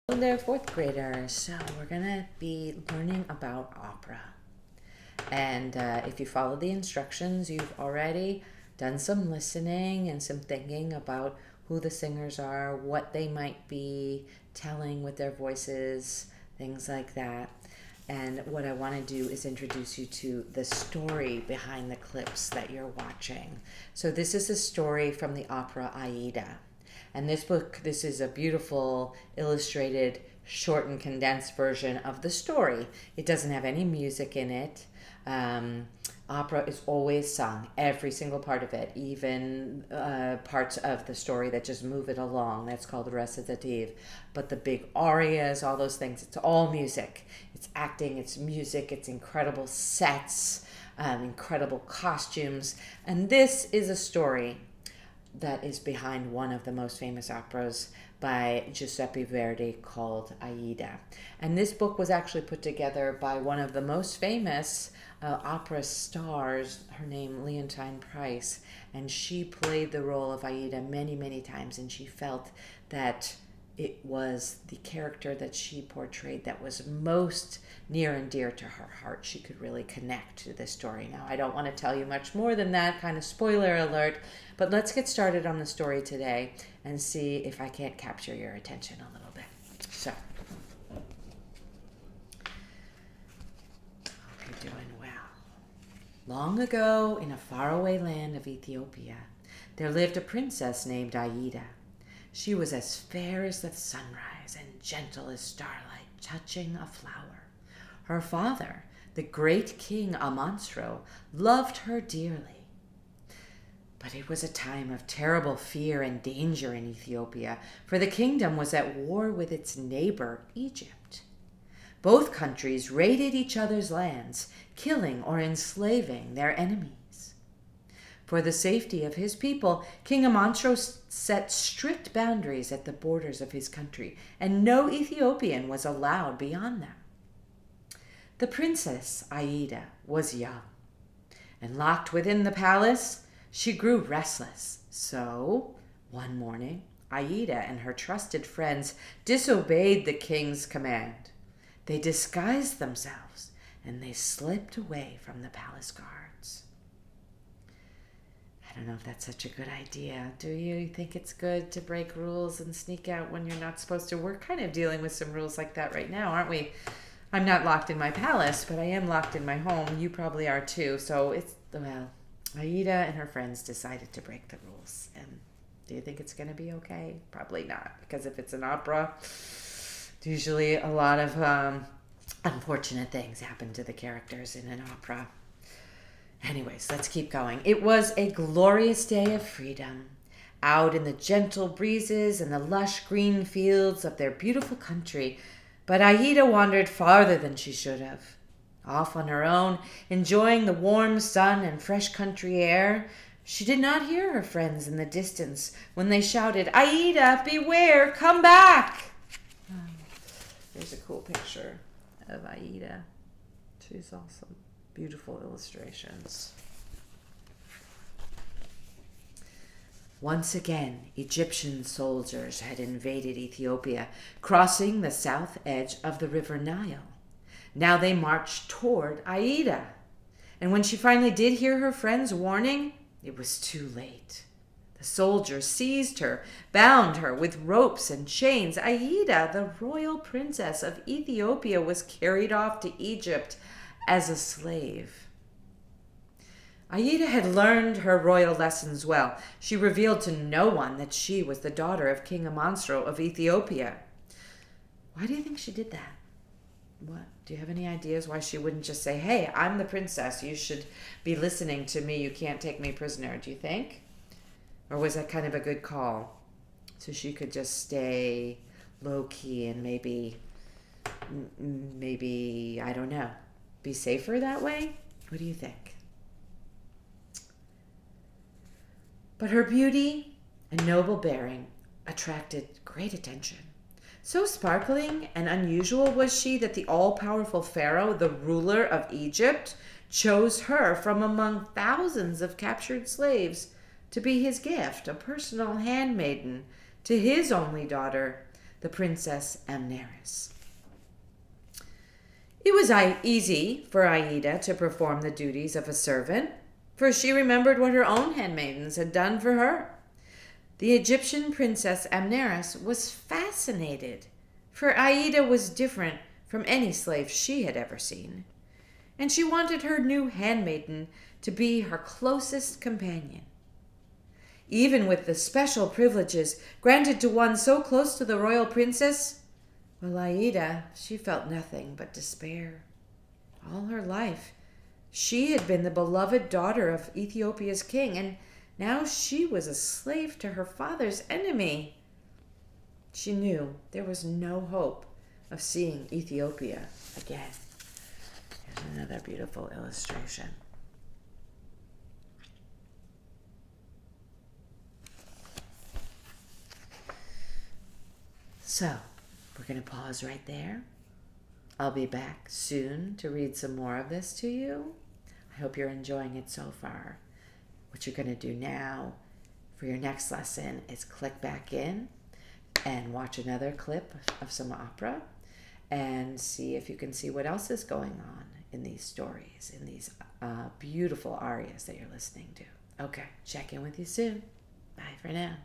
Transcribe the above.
Hello there, fourth graders. So we're gonna be learning about opera. And if you follow the instructions, you've already done some listening and some thinking about who the singers are, what they might be telling with their voices, things like that. And what I want to do is introduce you to the story behind the clips that you're watching. So this is a story from the opera AIDA. And this is a beautiful, illustrated, short and condensed version of the story. It doesn't have any music in it. Opera is always sung, every single part of it, even parts of the story that just move it along. That's called recitative. But the big arias, all those things, it's all music. It's acting, it's music, it's incredible sets, incredible costumes. And this is a story that is behind one of the most famous operas by Giuseppe Verdi called Aida. And this book was actually put together by one of the most famous opera stars, her name Leontine Price, and she played the role of Aida many, many times, and she felt that it was the character that she portrayed that was most near and dear to her heart. She could really connect to this story. Now, I don't want to tell you much more than that, kind of spoiler alert, but let's get started on the story today and see if I can't capture your attention a little bit. So, hope you're doing well. Long ago, in a faraway land of Ethiopia, there lived a princess named Aida. She was as fair as the sunrise and gentle as starlight touching a flower. Her father, the great King Amonsro, loved her dearly. But it was a time of terrible fear and danger in Ethiopia, for the kingdom was at war with its neighbor, Egypt. Both countries raided each other's lands, killing or enslaving their enemies. For the safety of his people, King Amonsro set strict boundaries at the borders of his country, and no Ethiopian was allowed beyond them. The princess, Aida, was young, and locked within the palace, she grew restless. So, one morning, Aida and her trusted friends disobeyed the king's command. They disguised themselves, and they slipped away from the palace guards. I don't know if that's such a good idea. Do you think it's good to break rules and sneak out when you're not supposed to? We're kind of dealing with some rules like that right now, aren't we? I'm not locked in my palace, but I am locked in my home. You probably are too. So Aida and her friends decided to break the rules. And do you think it's going to be okay? Probably not, because if it's an opera, usually a lot of unfortunate things happen to the characters in an opera. Anyways, let's keep going. It was a glorious day of freedom. Out in the gentle breezes and the lush green fields of their beautiful country, but Aida wandered farther than she should have. Off on her own, enjoying the warm sun and fresh country air, she did not hear her friends in the distance when they shouted, "Aida, beware, come back!" There's a cool picture of Aida. She's awesome. Beautiful illustrations. Once again, Egyptian soldiers had invaded Ethiopia, crossing the south edge of the river Nile. Now they marched toward Aida. And when she finally did hear her friend's warning, it was too late. The soldiers seized her, bound her with ropes and chains. Aida, the royal princess of Ethiopia, was carried off to Egypt as a slave. Aida had learned her royal lessons well. She revealed to no one that she was the daughter of King Amonsro of Ethiopia. Why do you think she did that? What? Do you have any ideas why she wouldn't just say, "Hey, I'm the princess. You should be listening to me. You can't take me prisoner." Do you think? Or was that kind of a good call? So she could just stay low-key and maybe, I don't know, be safer that way? What do you think? But her beauty and noble bearing attracted great attention. So sparkling and unusual was she that the all-powerful Pharaoh, the ruler of Egypt, chose her from among thousands of captured slaves to be his gift, a personal handmaiden to his only daughter, the Princess Amneris. It was easy for Aida to perform the duties of a servant, for she remembered what her own handmaidens had done for her. The Egyptian Princess Amneris was fascinated, for Aida was different from any slave she had ever seen, and she wanted her new handmaiden to be her closest companion. Even with the special privileges granted to one so close to the royal princess, well, Aida, she felt nothing but despair. All her life, she had been the beloved daughter of Ethiopia's king, and now she was a slave to her father's enemy. She knew there was no hope of seeing Ethiopia again. Here's another beautiful illustration. So, we're going to pause right there. I'll be back soon to read some more of this to you. I hope you're enjoying it so far. What you're going to do now for your next lesson is click back in and watch another clip of some opera and see if you can see what else is going on in these stories, in these beautiful arias that you're listening to. Okay, check in with you soon. Bye for now.